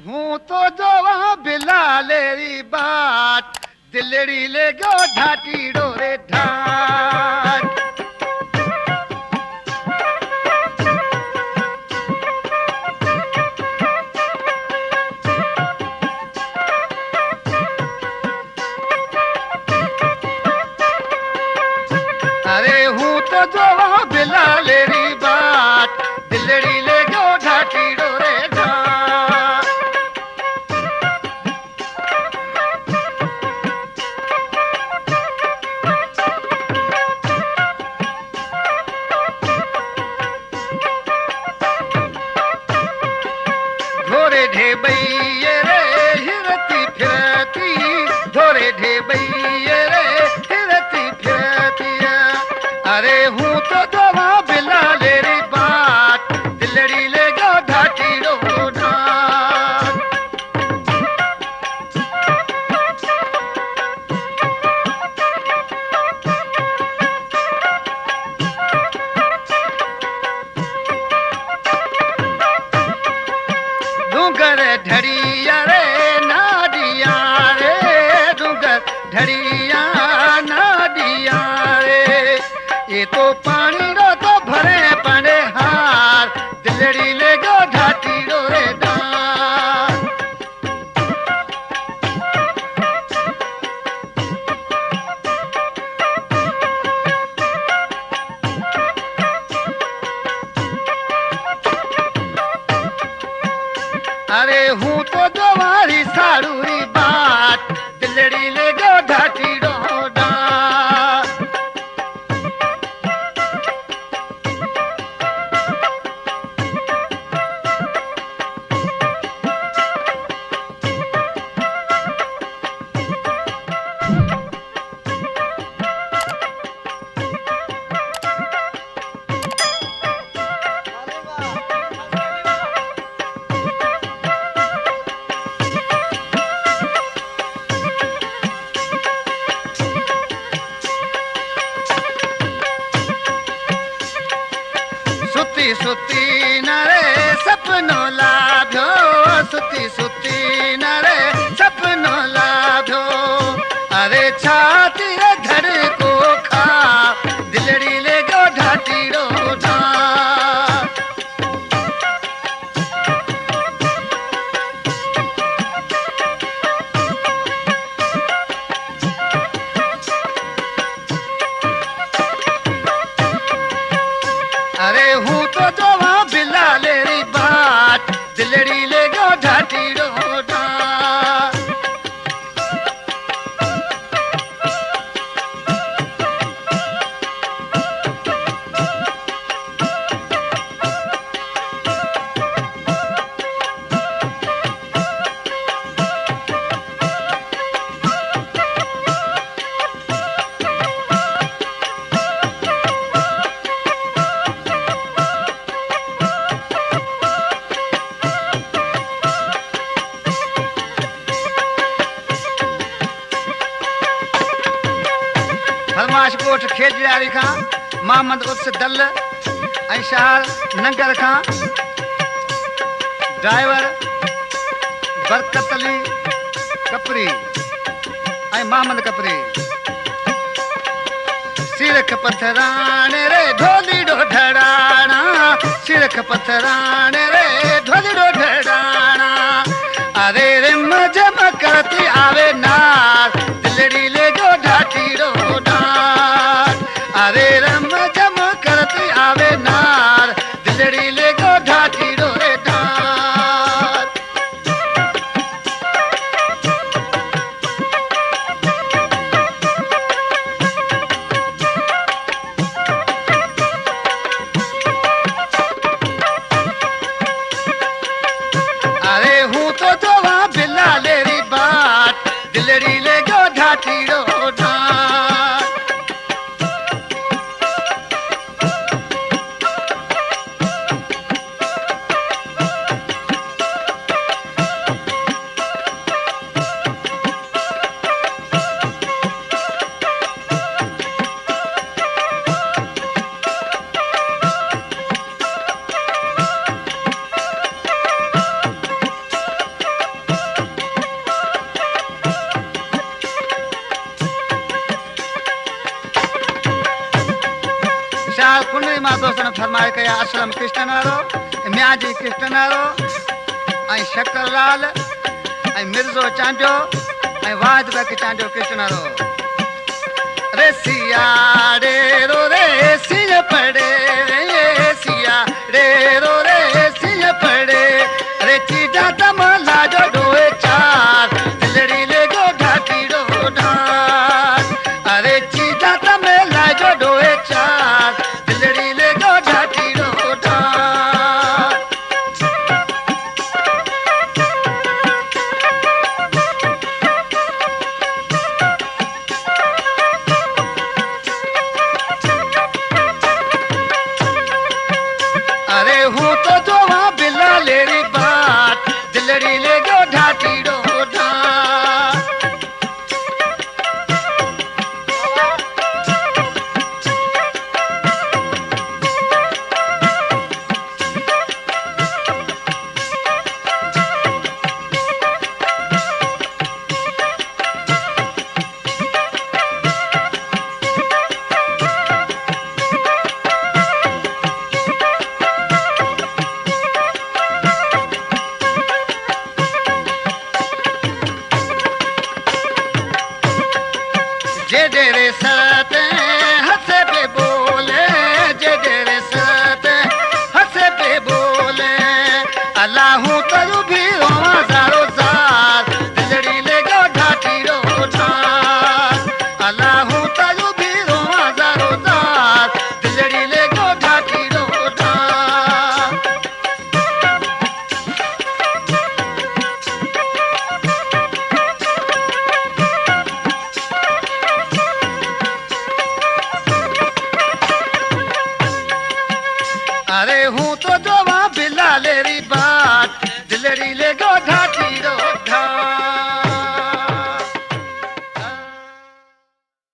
हूँ तो जो वहाँ बिलालेरी बाट दिलड़ी ले गो ढाटी डोरे ढाट अरे हूँ तो जो वहाँ बिलालेरी बाट दिलड़ी ले गो ढाटी डोरे ढाट धोरे ढेबैये रे हिरती फिरती धोरे ढेबैये रे हिरती फिरती अरे हूँ तो दवा बिला ले री बात दिलड़ी ले गो ढाटी डो ढाट डूंगर ढड़िया रे नाडिया रे डूंगर ढड़िया नाडिया रे ये तो पानी रो तो भरे पड़े हार दिलड़ी ले गो ढाटी डोरे डार अरे हूँ तो जवारी साड़ूरी बात दिलड़ी ले गो ढाटी डो डार सुती न रे सपनो लाभ्यो सुती न रे सपनो लाभ्यो अरे छाती रे घर को खा दिलड़ी ले गो ढाटी रो ढाट अरे हूँ तो जो वहाँ बिला ले री बात दिलड़ी ले गो ढाटी डो ढाट हरमाश कोठ खेत ॾियारी खां मोहम्मद उर्स दल ऐं शहर नंगर खां ड्राइवर बरकत अली कपरी ऐं मोहम्मद कपरी सिरख पथराणे रे ढोली डो ढड़ाणा सिरख पथराणे रे ढोली डो ढड़ाणा अरे रिम जम करती आवे नार दिलड़ी ले गो ढाटी डो ढाट अरे रम जम करती आवे नार दिलड़ी ले गो ढाटी डो ढाट अरे हूँ तो जो वहाँ बिला ले री बात दिलड़ी ले गो ढाटी डो ढाट फरमाए कया असलम कृष्ण नारो, म्याजी कृष्ण नारो, ऐं शक्करलाल ऐं मिर्ज़ो चांडियो ऐं वाद बक चांडियो कृष्ण नारो। रे सिया रे रो रे सिया पड़े रे सिया रे रो रे सिया पड़े रे चीजा तमला जो डोए चार दिलड़ी ले गो ढाटी रो ढाट। अरे चीजा तमला जो डोए चार दिलड़ी ले गो ढाटी रो ढाट। अरे हूँ तो जो वहाँ बिल्ला लेरी बात दिलड़ी ले गो ढाटी रो ढाट। जे डेरे सते हंसे पे बोले, जे डेरे सते हंसे पे बोले अल्लाह तरू भी रोवा जारो जार दिलड़ी ले गो ढाटी रो ढाट। अल्लाह तरू भी रोवा जारो जार दिलड़ी ले गो ढाटी रो ढाट। अरे हूँ तो जो वहाँ बिल्ला लेरी बात दिलड़ी ले गो ढाटी रो